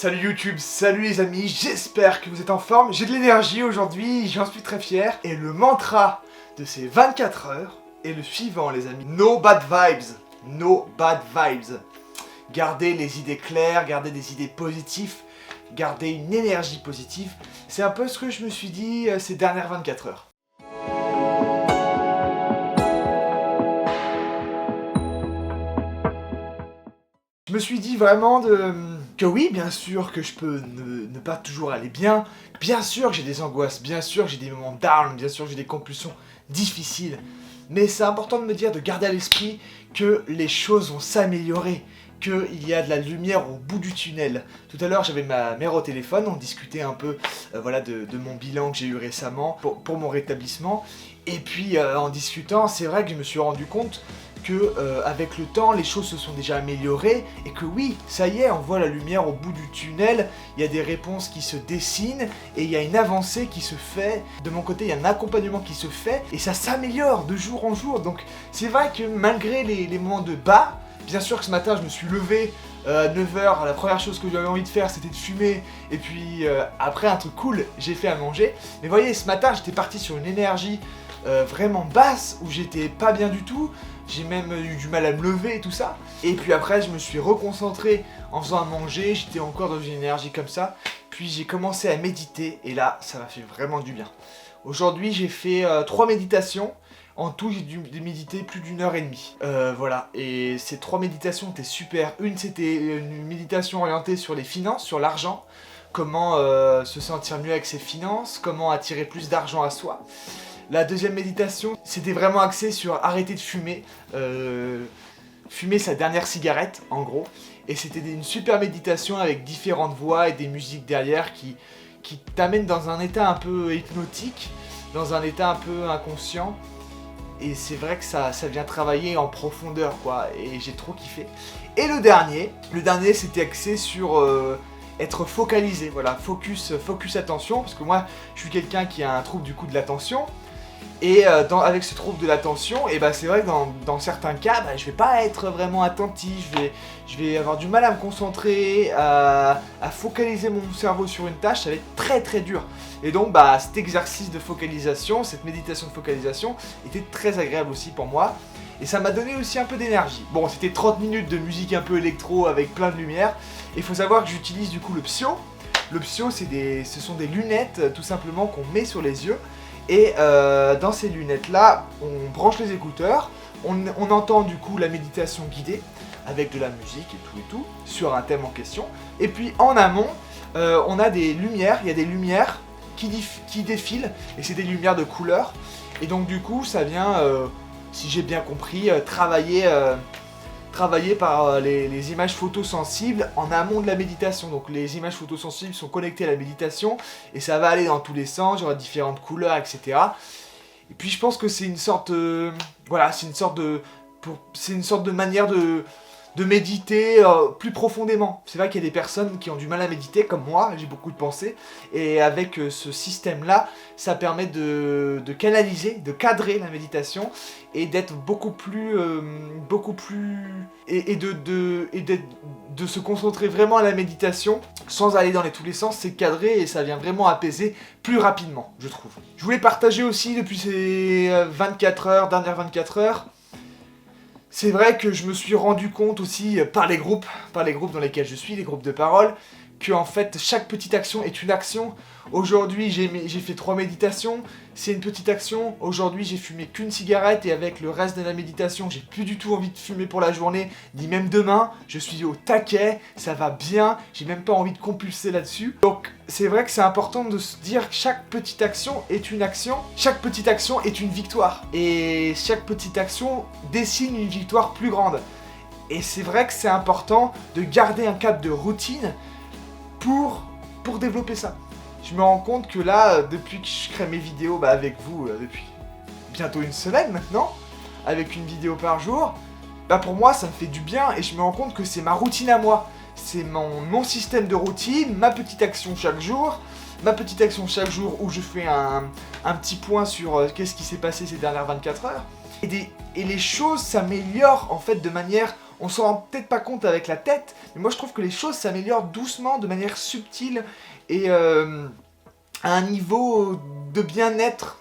Salut YouTube, salut les amis, j'espère que vous êtes en forme. J'ai de l'énergie aujourd'hui, j'en suis très fier. Et le mantra de ces 24 heures est le suivant les amis. No bad vibes, no bad vibes. Gardez les idées claires, gardez des idées positives, gardez une énergie positive. C'est un peu ce que je me suis dit ces dernières 24 heures. Je me suis dit vraiment que oui, bien sûr que je peux ne pas toujours aller bien. Bien sûr que j'ai des angoisses, bien sûr que j'ai des moments down, bien sûr que j'ai des compulsions difficiles. Mais c'est important de me dire, de garder à l'esprit que les choses vont s'améliorer, qu'il y a de la lumière au bout du tunnel. Tout à l'heure, j'avais ma mère au téléphone, on discutait un peu voilà, de mon bilan que j'ai eu récemment pour mon rétablissement. Et puis en discutant, c'est vrai que je me suis rendu compte que avec le temps, les choses se sont déjà améliorées et que oui, ça y est, on voit la lumière au bout du tunnel, il y a des réponses qui se dessinent et il y a une avancée qui se fait. De mon côté, il y a un accompagnement qui se fait et ça s'améliore de jour en jour. Donc c'est vrai que malgré les moments de bas, bien sûr que ce matin, je me suis levé à 9h, la première chose que j'avais envie de faire, c'était de fumer. Et puis après, un truc cool, j'ai fait à manger. Mais voyez, ce matin, j'étais parti sur une énergie vraiment basse, où j'étais pas bien du tout. J'ai même eu du mal à me lever et tout ça. Et puis après, je me suis reconcentré en faisant à manger. J'étais encore dans une énergie comme ça. Puis j'ai commencé à méditer. Et là, ça m'a fait vraiment du bien. Aujourd'hui, j'ai fait 3 méditations. En tout, j'ai dû méditer plus d'1h30. Voilà. Et ces 3 méditations étaient super. Une, c'était une méditation orientée sur les finances, sur l'argent. Comment se sentir mieux avec ses finances. Comment attirer plus d'argent à soi. La deuxième méditation, c'était vraiment axé sur arrêter de fumer, fumer sa dernière cigarette en gros. Et c'était une super méditation avec différentes voix et des musiques derrière qui t'amènent dans un état un peu hypnotique, dans un état un peu inconscient. Et c'est vrai que ça vient travailler en profondeur quoi, et j'ai trop kiffé. Et le dernier c'était axé sur être focalisé, voilà, focus attention, parce que moi je suis quelqu'un qui a un trouble du coup de l'attention. Et avec ce trouble de l'attention, et c'est vrai que dans certains cas, je vais pas être vraiment attentif, je vais avoir du mal à me concentrer, à focaliser mon cerveau sur une tâche, ça va être très très dur. Et donc cet exercice de focalisation, cette méditation de focalisation, était très agréable aussi pour moi. Et ça m'a donné aussi un peu d'énergie. Bon, c'était 30 minutes de musique un peu électro avec plein de lumière. Et il faut savoir que j'utilise du coup le Psio. Le Psio, ce sont des lunettes tout simplement qu'on met sur les yeux. Et dans ces lunettes là, on branche les écouteurs, on entend du coup la méditation guidée avec de la musique et tout sur un thème en question. Et puis en amont, on a des lumières, il y a des lumières qui défilent et c'est des lumières de couleur. Et donc du coup ça vient, si j'ai bien compris, travailler par les images photosensibles en amont de la méditation. Donc les images photosensibles sont connectées à la méditation et ça va aller dans tous les sens, il y aura différentes couleurs, etc. Et puis je pense que c'est une sorte de... Voilà, c'est une sorte de manière de méditer plus profondément. C'est vrai qu'il y a des personnes qui ont du mal à méditer, comme moi, j'ai beaucoup de pensées, et avec ce système-là, ça permet de canaliser, de cadrer la méditation, et d'être beaucoup plus... et de se concentrer vraiment à la méditation, sans aller dans tous les sens, c'est cadré, et ça vient vraiment apaiser plus rapidement, je trouve. Je voulais partager aussi, depuis ces dernières 24 heures, c'est vrai que je me suis rendu compte aussi par les groupes dans lesquels je suis, les groupes de parole, que en fait chaque petite action est une action. Aujourd'hui j'ai fait 3 méditations, c'est une petite action. Aujourd'hui j'ai fumé qu'une cigarette et avec le reste de la méditation j'ai plus du tout envie de fumer pour la journée, ni même demain. Je suis au taquet, ça va bien, j'ai même pas envie de compulser là-dessus. Donc c'est vrai que c'est important de se dire que chaque petite action est une action, chaque petite action est une victoire. Et chaque petite action dessine une victoire plus grande. Et c'est vrai que c'est important de garder un cap de routine pour développer ça. Je me rends compte que là, depuis que je crée mes vidéos avec vous, depuis bientôt une semaine maintenant, avec une vidéo par jour, pour moi ça me fait du bien et je me rends compte que c'est ma routine à moi. C'est mon système de routine, ma petite action chaque jour où je fais un petit point sur qu'est-ce qui s'est passé ces dernières 24 heures. Et les choses s'améliorent en fait de manière On s'en rend peut-être pas compte avec la tête, mais moi je trouve que les choses s'améliorent doucement, de manière subtile et à un niveau de bien-être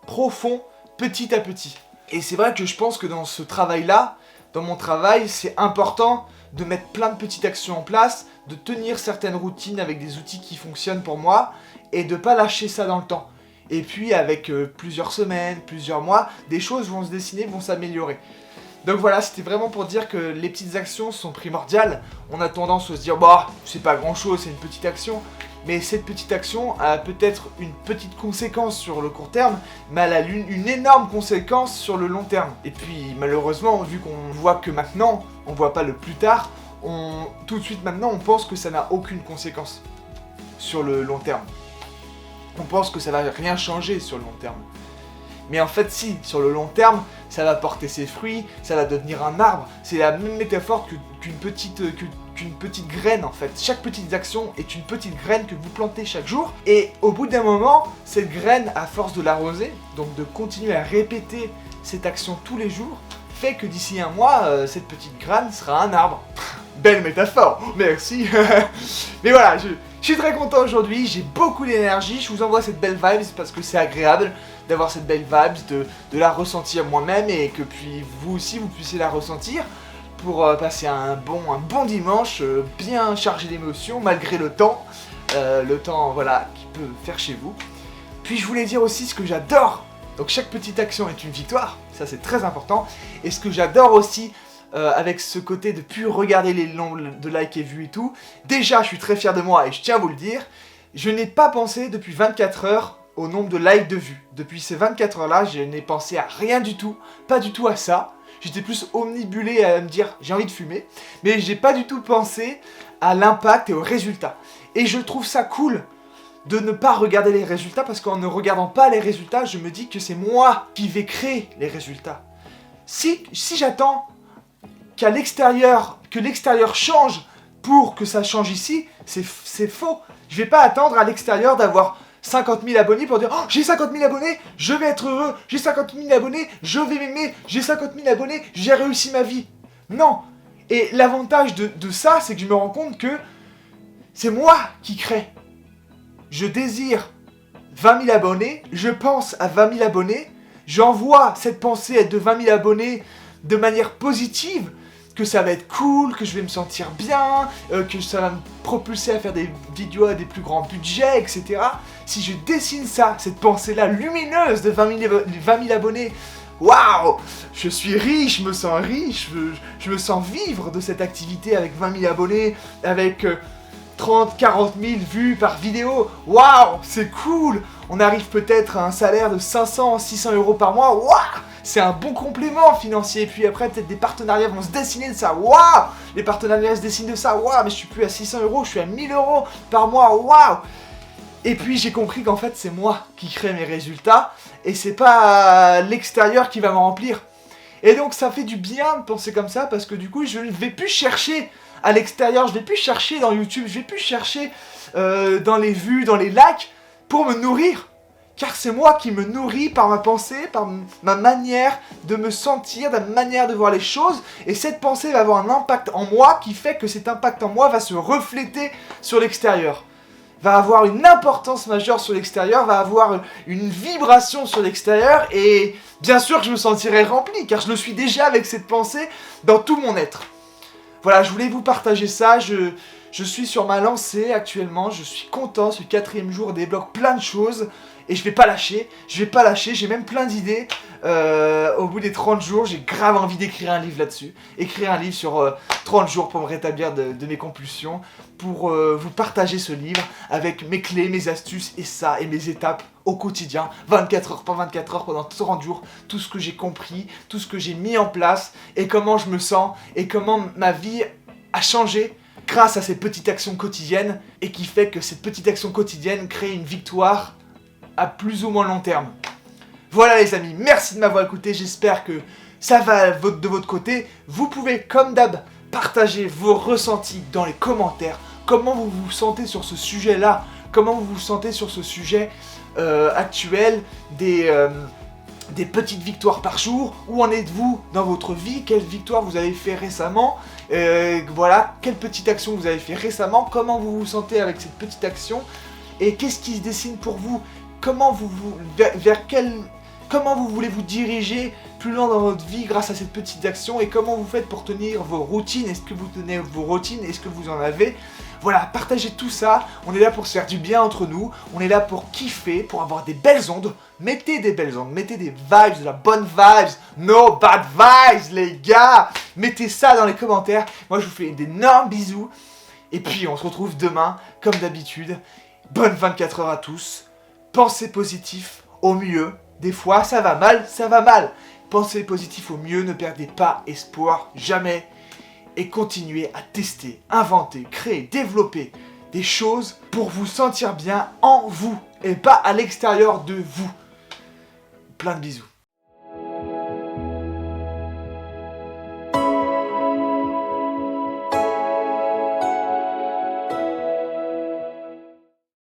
profond, petit à petit. Et c'est vrai que je pense que dans ce travail-là, dans mon travail, c'est important de mettre plein de petites actions en place, de tenir certaines routines avec des outils qui fonctionnent pour moi, et de pas lâcher ça dans le temps. Et puis avec plusieurs semaines, plusieurs mois, des choses vont se dessiner, vont s'améliorer. Donc voilà, c'était vraiment pour dire que les petites actions sont primordiales. On a tendance à se dire, bah, c'est pas grand chose, c'est une petite action. Mais cette petite action a peut-être une petite conséquence sur le court terme, mais elle a une énorme conséquence sur le long terme. Et puis malheureusement, vu qu'on voit que maintenant, on voit pas le plus tard, tout de suite maintenant, on pense que ça n'a aucune conséquence sur le long terme. On pense que ça va rien changer sur le long terme. Mais en fait si, sur le long terme, ça va porter ses fruits, ça va devenir un arbre. C'est la même métaphore qu'une petite graine en fait. Chaque petite action est une petite graine que vous plantez chaque jour. Et au bout d'un moment, cette graine, à force de l'arroser, donc de continuer à répéter cette action tous les jours, fait que d'ici un mois, cette petite graine sera un arbre. Belle métaphore, merci. Mais voilà, je suis très content aujourd'hui, j'ai beaucoup d'énergie, je vous envoie cette belle vibes parce que c'est agréable d'avoir cette belle vibes, de la ressentir moi-même et que puis vous aussi vous puissiez la ressentir pour passer un bon dimanche bien chargé d'émotions malgré le temps voilà qui peut faire chez vous. Puis je voulais dire aussi ce que j'adore, donc chaque petite action est une victoire, ça c'est très important, et ce que j'adore aussi avec ce côté de plus regarder les nombres de likes et vues et tout, déjà je suis très fier de moi et je tiens à vous le dire, je n'ai pas pensé depuis 24 heures au nombre de likes de vues. Depuis ces 24 heures là, je n'ai pensé à rien du tout, pas du tout à ça. J'étais plus omnibulé à me dire j'ai envie de fumer, mais j'ai pas du tout pensé à l'impact et aux résultats. Et je trouve ça cool de ne pas regarder les résultats parce qu'en ne regardant pas les résultats, je me dis que c'est moi qui vais créer les résultats. Si j'attends que l'extérieur change pour que ça change ici, c'est faux. Je vais pas attendre à l'extérieur d'avoir 50 000 abonnés pour dire oh, j'ai 50 000 abonnés, je vais être heureux, j'ai 50 000 abonnés, je vais m'aimer, j'ai 50 000 abonnés, j'ai réussi ma vie. Non. Et l'avantage de ça, c'est que je me rends compte que c'est moi qui crée. Je désire 20 000 abonnés, je pense à 20 000 abonnés, j'envoie cette pensée de 20 000 abonnés de manière positive, que ça va être cool, que je vais me sentir bien, que ça va me propulser à faire des vidéos à des plus grands budgets, etc. Si je dessine ça, cette pensée-là lumineuse de 20 000 abonnés, waouh, je suis riche, je me sens vivre de cette activité avec 20 000 abonnés, avec 30, 40 000 vues par vidéo, waouh, c'est cool. On arrive peut-être à un salaire de 500, 600 euros par mois, waouh. C'est un bon complément financier, et puis après peut-être des partenariats vont se dessiner de ça, waouh. Les partenariats se dessinent de ça, waouh, mais je suis plus à 600 euros, je suis à 1000 euros par mois, waouh. Et puis j'ai compris qu'en fait c'est moi qui crée mes résultats, et c'est pas l'extérieur qui va me remplir. Et donc ça fait du bien de penser comme ça, parce que du coup je ne vais plus chercher à l'extérieur, je vais plus chercher dans YouTube, je vais plus chercher dans les vues, dans les likes, pour me nourrir. Car c'est moi qui me nourris par ma pensée, par ma manière de me sentir, ma manière de voir les choses. Et cette pensée va avoir un impact en moi qui fait que cet impact en moi va se refléter sur l'extérieur. Va avoir une importance majeure sur l'extérieur, va avoir une vibration sur l'extérieur. Et bien sûr que je me sentirai rempli, car je le suis déjà avec cette pensée dans tout mon être. Voilà, je voulais vous partager ça. Je suis sur ma lancée actuellement, je suis content, ce 4e jour débloque plein de choses. Et je vais pas lâcher, j'ai même plein d'idées. Au bout des 30 jours, j'ai grave envie d'écrire un livre là-dessus. Écrire un livre sur 30 jours pour me rétablir de mes compulsions. Pour vous partager ce livre avec mes clés, mes astuces et mes étapes au quotidien. 24 heures par 24 heures pendant 30 jours. Tout ce que j'ai compris, tout ce que j'ai mis en place. Et comment je me sens et comment ma vie a changé grâce à ces petites actions quotidiennes. Et qui fait que cette petite action quotidienne crée une victoire à plus ou moins long terme. Voilà les amis, merci de m'avoir écouté, j'espère que ça va de votre côté. Vous pouvez comme d'hab partager vos ressentis dans les commentaires, comment vous vous sentez sur ce sujet là, comment vous vous sentez sur ce sujet actuel des petites victoires par jour. Où en êtes-vous dans votre vie? Quelle victoire vous avez fait récemment? Voilà, quelle petite action vous avez fait récemment? Comment vous vous sentez avec cette petite action? Et qu'est-ce qui se dessine pour vous? Comment comment vous voulez vous diriger plus loin dans votre vie grâce à cette petite action? Et comment vous faites pour tenir vos routines? Est-ce que vous tenez vos routines? Est-ce que vous en avez? Voilà, partagez tout ça. On est là pour se faire du bien entre nous. On est là pour kiffer, pour avoir des belles ondes. Mettez des belles ondes, mettez des vibes, de la bonne vibes. No bad vibes, les gars. Mettez ça dans les commentaires. Moi, je vous fais d'énormes bisous. Et puis, on se retrouve demain, comme d'habitude. Bonne 24 heures à tous. Pensez positif au mieux. Des fois, ça va mal, ça va mal. Pensez positif au mieux, ne perdez pas espoir, jamais. Et continuez à tester, inventer, créer, développer des choses pour vous sentir bien en vous et pas à l'extérieur de vous. Plein de bisous.